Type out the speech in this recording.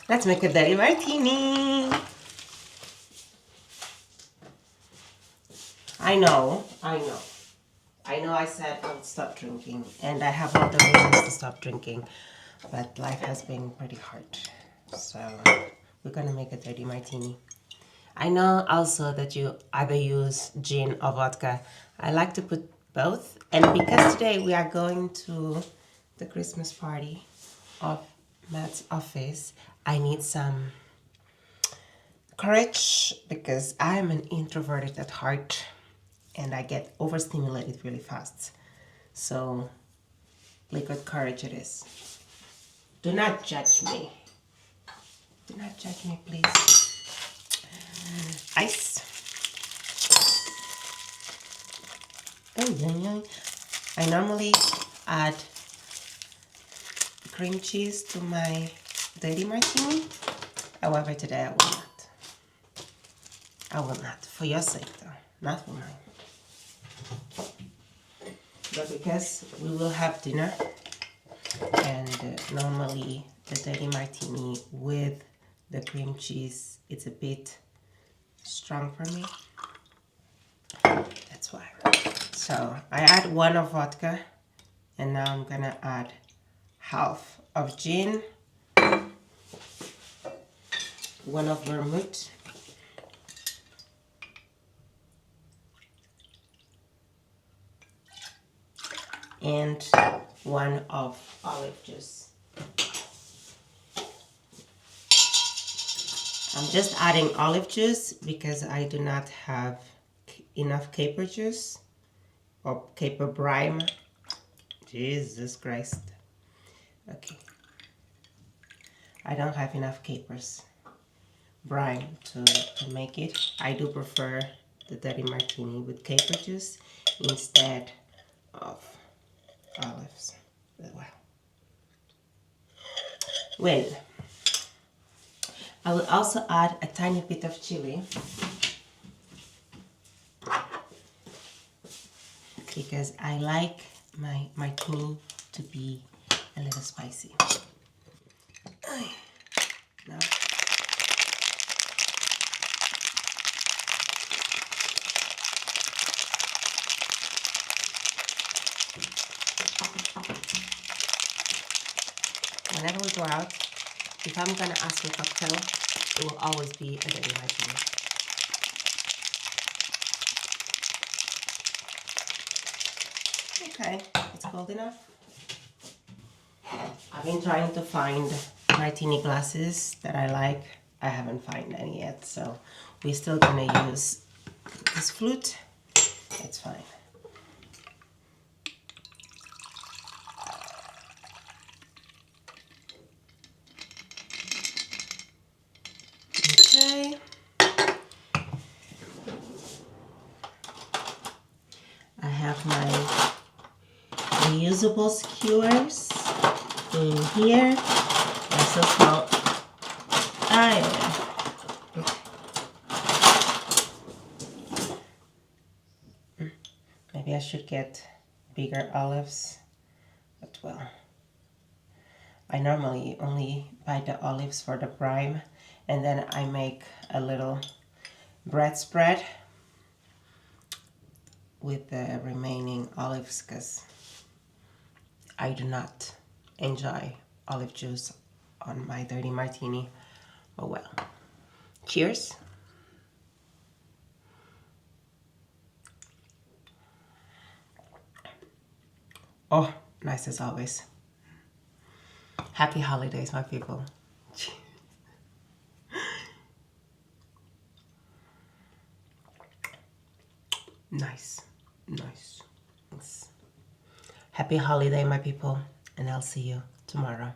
Let's make a dirty martini. I know I said I would stop drinking, and I have all the reasons to stop drinking, but life has been pretty hard. So we're gonna make a dirty martini. I know also that you either use gin or vodka. I like to put both, and because today we are going to the Christmas party of Matt's office, I need some courage because I'm an introverted at heart and I get overstimulated really fast. So liquid courage it is. Do not judge me. Do not judge me, please. Ice. I normally add cream cheese to my dirty martini. However, today I will not. I will not. For your sake, though. Not for mine. But because we will have dinner, and normally the dirty martini with the cream cheese, it's a bit strong for me. That's why. So I add 1 of vodka, and now I'm gonna add half of gin, 1 of vermouth, and 1 of olive juice. I'm just adding olive juice because I do not have enough caper juice or caper brine. Jesus Christ. Okay. I don't have enough capers brine to make it. I do prefer the dirty martini with caper juice instead of olives. Well, I will also add a tiny bit of chili because I like my martini to be a little spicy. Now, whenever we go out, if I'm gonna ask for a cocktail, it will always be a dirty martini. Okay, it's cold enough. I've been trying to find martini glasses that I like. I haven't found any yet, so we're still gonna use this flute. It's fine. Okay. I have my reusable skewers in here. They're so small. Maybe I should get bigger olives, but well, I normally only buy the olives for the brine, and then I make a little bread spread with the remaining olives because I do not enjoy olive juice on my dirty martini. Oh well. Cheers. Oh, nice as always. Happy holidays, my people. Nice. Happy holiday, my people, and I'll see you tomorrow.